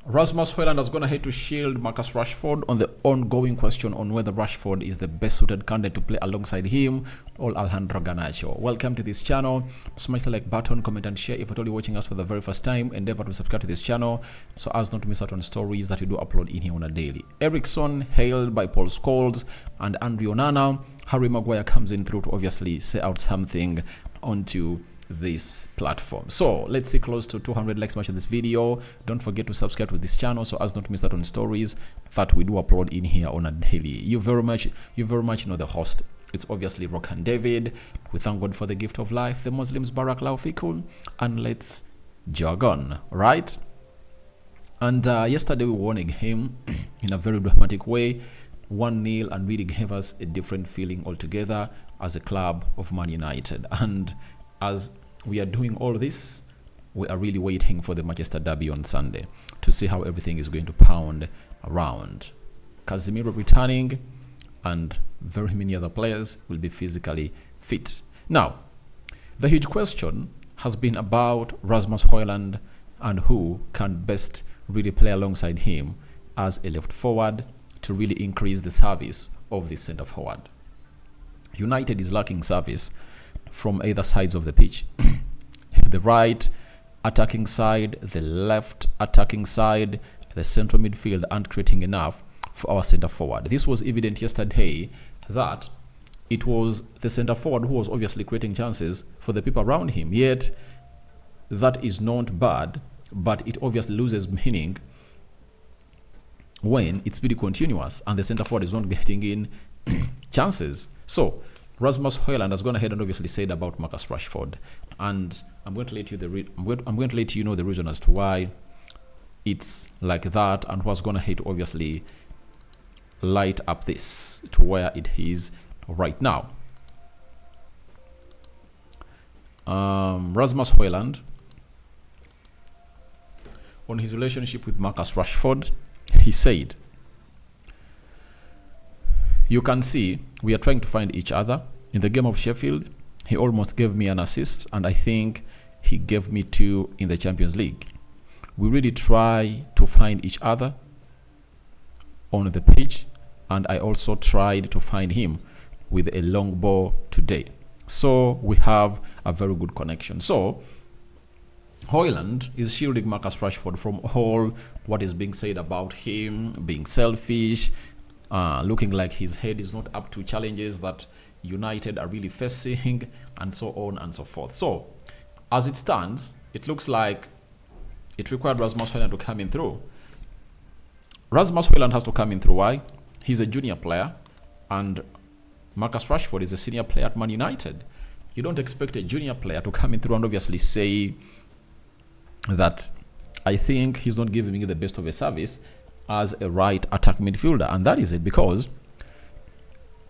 Rasmus Hojlund has gone ahead to shield Marcus Rashford on the ongoing question on whether Rashford is the best suited candidate to play alongside him or Alejandro Garnacho. Welcome to this channel. Smash the like button, comment and share. If you're only watching us for the very first time, endeavor to subscribe to this channel so as not to miss out on stories that we do upload in here on a daily. Eriksen, hailed by Paul Scholes and Andre Onana. Harry Maguire comes in through to obviously say out something onto this platform. So let's see close to 200 likes much of this video. Don't forget to subscribe to this channel so as not to miss out on stories that we do upload in here on a daily. You very much know the host. It's obviously Rock and David. We thank God for the gift of life, the Muslims Barakallahu Fikum, and let's jog on, right? And yesterday we won a game in a very dramatic way, 1-0, and really gave us a different feeling altogether as a club of Man United. And as we are doing all this, we are really waiting for the Manchester Derby on Sunday to see how everything is going to pound around. Casemiro returning and very many other players will be physically fit. Now, the huge question has been about Rasmus Hojlund and who can best really play alongside him as a left forward to really increase the service of the centre forward. United is lacking service from either sides of the pitch. The right attacking side, the left attacking side, the central midfield aren't creating enough for our centre forward. This was evident yesterday that it was the centre forward who was obviously creating chances for the people around him. Yet that is not bad, but it obviously loses meaning when it's really continuous and the centre forward is not getting in chances. So Rasmus Hojlund has gone ahead and obviously said about Marcus Rashford, and I'm going to let you I'm going to let you know the reason as to why it's like that and what's going ahead to obviously light up this to where it is right now. Rasmus Hojlund, on his relationship with Marcus Rashford, he said, "You can see we are trying to find each other. In the game of Sheffield, he almost gave me an assist, and I think he gave me 2 in the Champions League. We really try to find each other on the pitch, and I also tried to find him with a long ball today. So we have a very good connection." So Hoiland is shielding Marcus Rashford from all what is being said about him being selfish, looking like his head is not up to challenges that United are really facing, and so on and so forth. So as it stands, it looks like it required Rasmus Hojlund to come in through. Rasmus Hojlund has to come in through. Why? He's a junior player and Marcus Rashford is a senior player at Man United. You don't expect a junior player to come in through and obviously say that I think he's not giving me the best of a service as a right attack midfielder. And that is it, because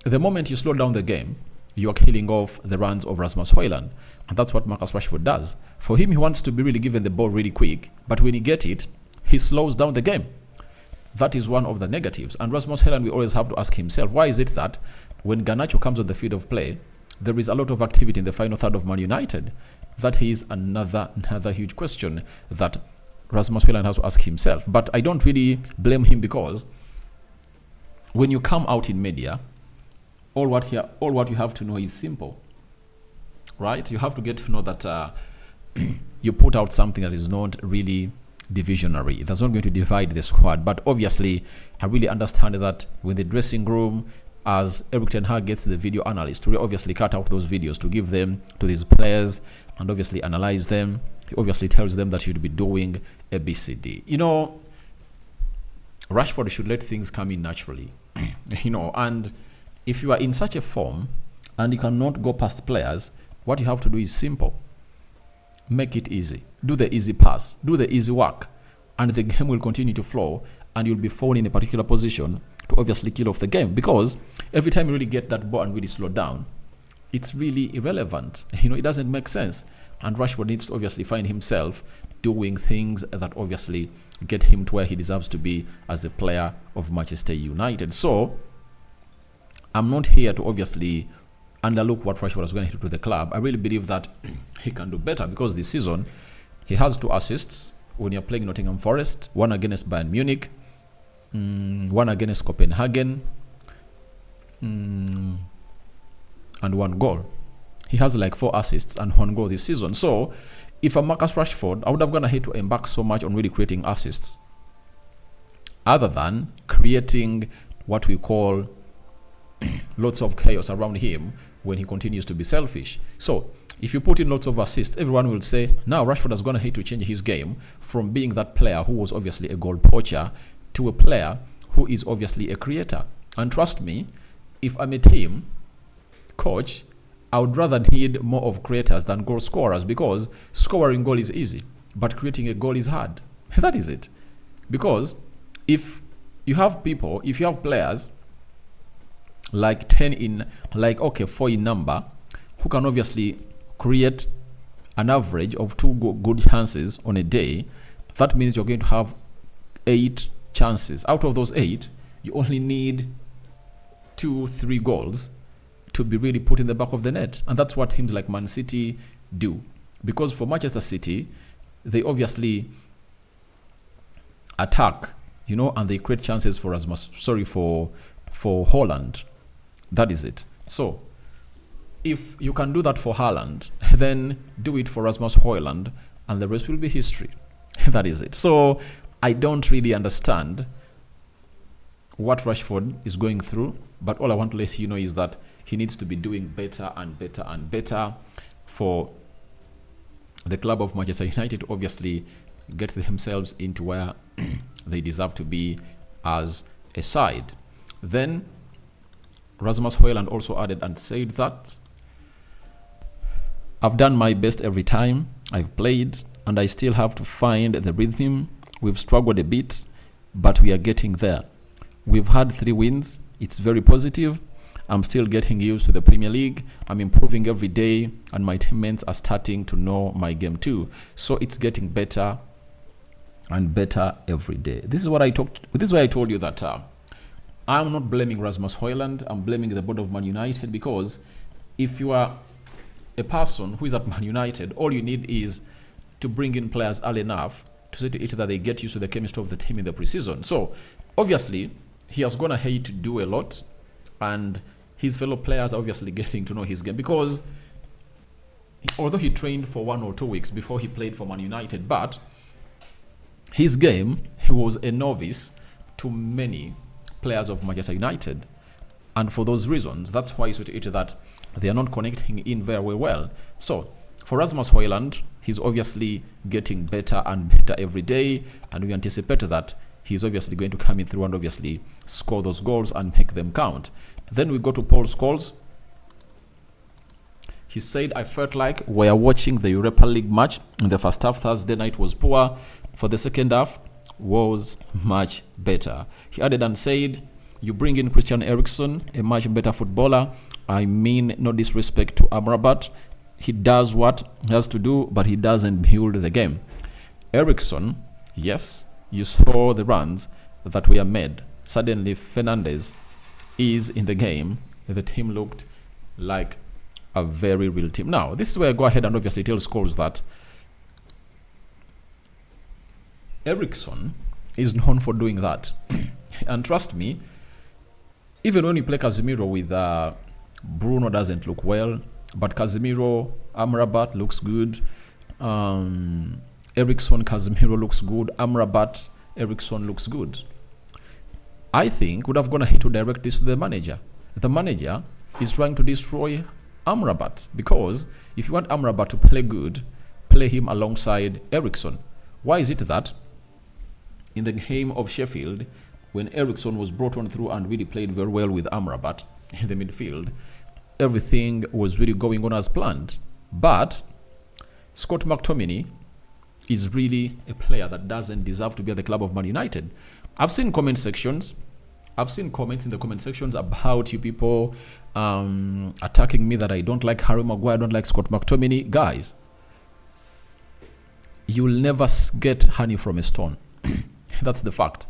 the moment you slow down the game, you are killing off the runs of Rasmus Hojlund. And that's what Marcus Rashford does. For him, he wants to be really given the ball really quick, but when he gets it, he slows down the game. That is one of the negatives. And Rasmus Hojlund, we always have to ask himself, why is it that when Garnacho comes on the field of play, there is a lot of activity in the final third of Man United? That is another huge question that Rasmus Hojlund has to ask himself. But I don't really blame him, because when you come out in media, all what you have to know is simple, right? You have to get to know that you put out something that is not really divisionary. That's not going to divide the squad. But obviously, I really understand that when the dressing room, as Erik ten Hag gets the video analyst to obviously cut out those videos to give them to these players and obviously analyze them, he obviously tells them that you should be doing ABCD. You know, Rashford should let things come in naturally. You know, and if you are in such a form and you cannot go past players, what you have to do is simple. Make it easy. Do the easy pass. Do the easy work. And the game will continue to flow, and you'll be falling in a particular position to obviously kill off the game. Because every time you really get that ball and really slow down, it's really irrelevant. You know, it doesn't make sense. And Rashford needs to obviously find himself doing things that obviously get him to where he deserves to be as a player of Manchester United. So I'm not here to obviously underlook what Rashford is going to do to the club. I really believe that he can do better, because this season he has 2 assists, when you're playing Nottingham Forest, one against Bayern Munich, one against Copenhagen, and one goal. He has like 4 assists and 1 goal this season. So if I'm Marcus Rashford, I would have gone ahead to embark so much on really creating assists, other than creating what we call lots of chaos around him when he continues to be selfish. So if you put in lots of assists, everyone will say, now Rashford has gone ahead to change his game from being that player who was obviously a goal poacher to a player who is obviously a creator. And trust me, if I'm a team coach, I would rather need more of creators than goal scorers, because scoring goal is easy, but creating a goal is hard. That is it. Because if you have players like 4 in number, who can obviously create an average of 2 good chances on a day, that means you're going to have 8 chances. Out of those 8, you only need 2-3 goals to be really put in the back of the net. And that's what teams like Man City do. Because for Manchester City, they obviously attack, and they create chances for Hojlund. That is it. So if you can do that for Haaland, then do it for Rasmus Hojlund, and the rest will be history. That is it. So I don't really understand what Rashford is going through, but all I want to let you know is that he needs to be doing better and better and better for the club of Manchester United to obviously get themselves into where they deserve to be as a side. Then Rasmus Hojlund also added and said that, I've done my best every time I've played, and I still have to find the rhythm. We've struggled a bit, but we are getting there. We've had 3 wins. It's very positive. I'm still getting used to the Premier League. I'm improving every day, and my teammates are starting to know my game too. So it's getting better and better every day. This is why I told you that I'm not blaming Rasmus Hojlund. I'm blaming the board of Man United, because if you are a person who is at Man United, all you need is to bring in players early enough to see to it that they get used to the chemistry of the team in the preseason. So obviously he has gone ahead to do a lot, and his fellow players are obviously getting to know his game, because although he trained for 1 or 2 weeks before he played for Man United, but his game, he was a novice to many players of Manchester United. And for those reasons, that's why it's that they are not connecting in very well. So for Rasmus Hojlund, he's obviously getting better and better every day, and we anticipate that he's obviously going to come in through and obviously score those goals and make them count. Then we go to Paul Scholes. He said, I felt like we are watching the Europa League match. In the first half, Thursday night was poor. For the second half, was much better. He added and said, you bring in Christian Eriksen, a much better footballer. I mean, no disrespect to Amrabat. He does what he has to do, but he doesn't build the game. Eriksen, yes, you saw the runs that were made. Suddenly, Fernandes is in the game. The team looked like a very real team. Now, this is where I go ahead and obviously tell Scholes that Eriksen is known for doing that. And trust me, even when you play Casemiro with Bruno doesn't look well, but Casemiro, Amrabat looks good. Eriksen, Casemiro looks good. Amrabat, Eriksen looks good. I think would have gone ahead to direct this to the manager. The manager is trying to destroy Amrabat, because if you want Amrabat to play good, play him alongside Eriksen. Why is it that in the game of Sheffield, when Eriksen was brought on through and really played very well with Amrabat in the midfield, everything was really going on as planned? But Scott McTominay is really a player that doesn't deserve to be at the club of Man United. I've seen comments in the comment sections about you people attacking me that I don't like Harry Maguire, I don't like Scott McTominay. Guys, you'll never get honey from a stone. That's the fact.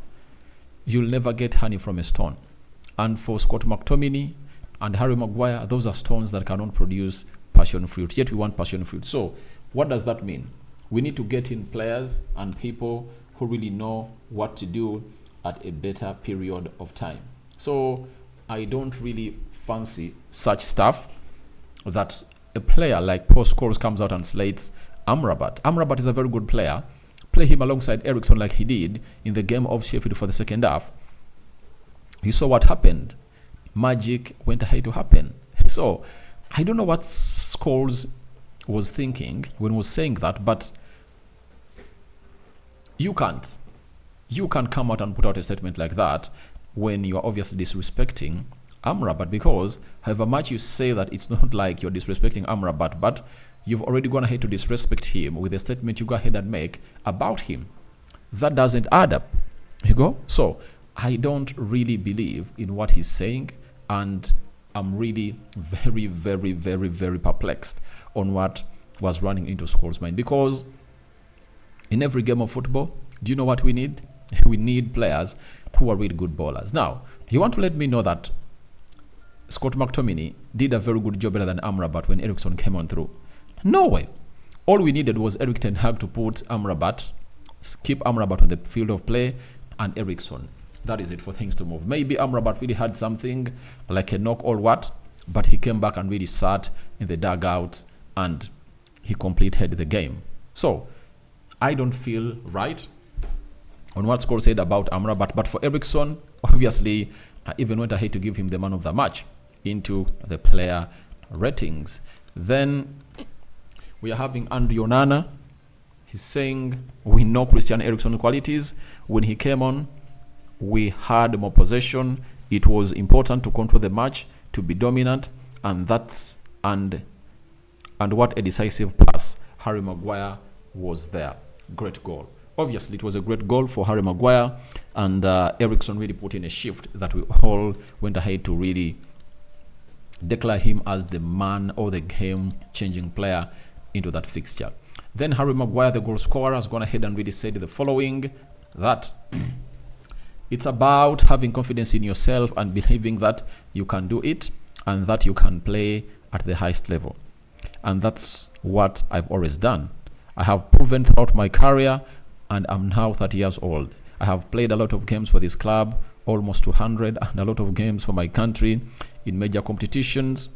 You'll never get honey from a stone. And for Scott McTominay and Harry Maguire, those are stones that cannot produce passion fruit. Yet we want passion fruit. So what does that mean? We need to get in players and people who really know what to do at a better period of time. So I don't really fancy such stuff that a player like Paul Scholes comes out and slates Amrabat. Amrabat is a very good player. Play him alongside Eriksen like he did in the game of Sheffield for the second half. You saw what happened. Magic went ahead to happen. So I don't know what Scholes was thinking when he was saying that, but you can't come out and put out a statement like that when you are obviously disrespecting Amrabat, because however much you say that, it's not like you're disrespecting Amrabat, but you've already gone ahead to disrespect him with a statement you go ahead and make about him. That doesn't add up. You go? So I don't really believe in what he's saying, and I'm really very, very, very, very perplexed on what was running into Scholes' mind, because in every game of football, do you know what we need? We need players who are really good ballers. Now, you want to let me know that Scott McTominay did a very good job better than Amrabat when Eriksen came on through? No way. All we needed was Erik ten Hag to put Amrabat, keep Amrabat on the field of play, and Eriksen. That is it for things to move. Maybe Amrabat really had something like a knock or what, but he came back and really sat in the dugout and he completed the game. So I don't feel right on what Scholes said about Amrabat, but for Eriksen, obviously, I even went ahead to give him the man of the match into the player ratings. Then we are having Andrew Onana. He's saying we know Christian Eriksen qualities. When he came on, we had more possession. It was important to control the match, to be dominant, and what a decisive pass. Harry Maguire was there. Great goal. Obviously, it was a great goal for Harry Maguire, and Eriksen really put in a shift that we all went ahead to really declare him as the man or the game-changing player into that fixture. Then Harry Maguire, the goal scorer, has gone ahead and really said the following, that it's about having confidence in yourself and believing that you can do it and that you can play at the highest level. And that's what I've always done. I have proven throughout my career, and I'm now 30 years old. I have played a lot of games for this club, almost 200, and a lot of games for my country in major competitions.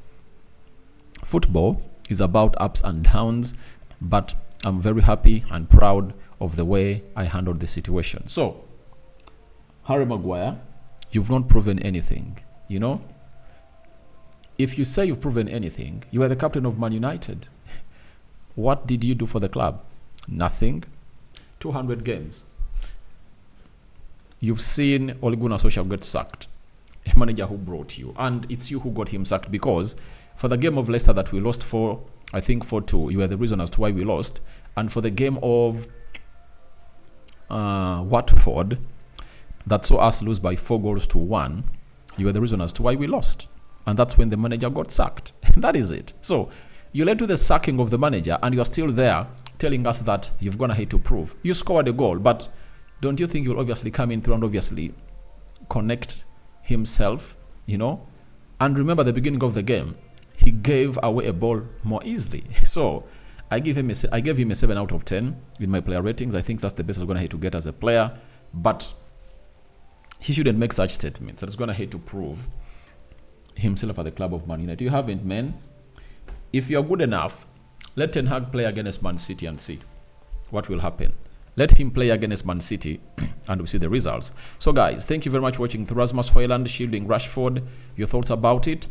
Football is about ups and downs, but I'm very happy and proud of the way I handled the situation. So, Harry Maguire, you've not proven anything, you know? If you say you've proven anything, you are the captain of Man United. What did you do for the club? Nothing. 200 games. You've seen Ole Gunnar Solskjaer get sacked, a manager who brought you, and it's you who got him sacked, because for the game of Leicester that we lost for, I think 4-2, you were the reason as to why we lost, and for the game of Watford that saw us lose by 4-1, you were the reason as to why we lost, and that's when the manager got sacked. That is it. So you led to the sacking of the manager, and you are still there telling us that you've gone ahead to prove. You scored a goal, but don't you think you'll obviously come in through and obviously connect himself, you know? And remember the beginning of the game, he gave away a ball more easily. So I gave him a 7 out of 10 in my player ratings. I think that's the best I'm going to have to get as a player, but he shouldn't make such statements. That's going to have to prove himself at the club of Man United. You haven't, man. If you're good enough, let Ten Hag play against Man City and see what will happen. Let him play against Man City and we'll see the results. So guys, thank you very much for watching Rasmus Hojlund shielding Rashford. Your thoughts about it?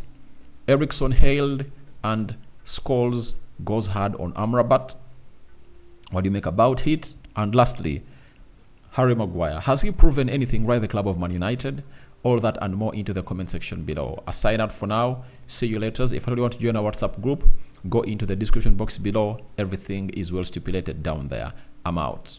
Eriksen hailed and Scholes goes hard on Amrabat. What do you make about it? And lastly, Harry Maguire. Has he proven anything right at the club of Man United? All that and more into the comment section below. A sign out for now. See you later. If you really want to join our WhatsApp group, go into the description box below. Everything is well stipulated down there. I'm out.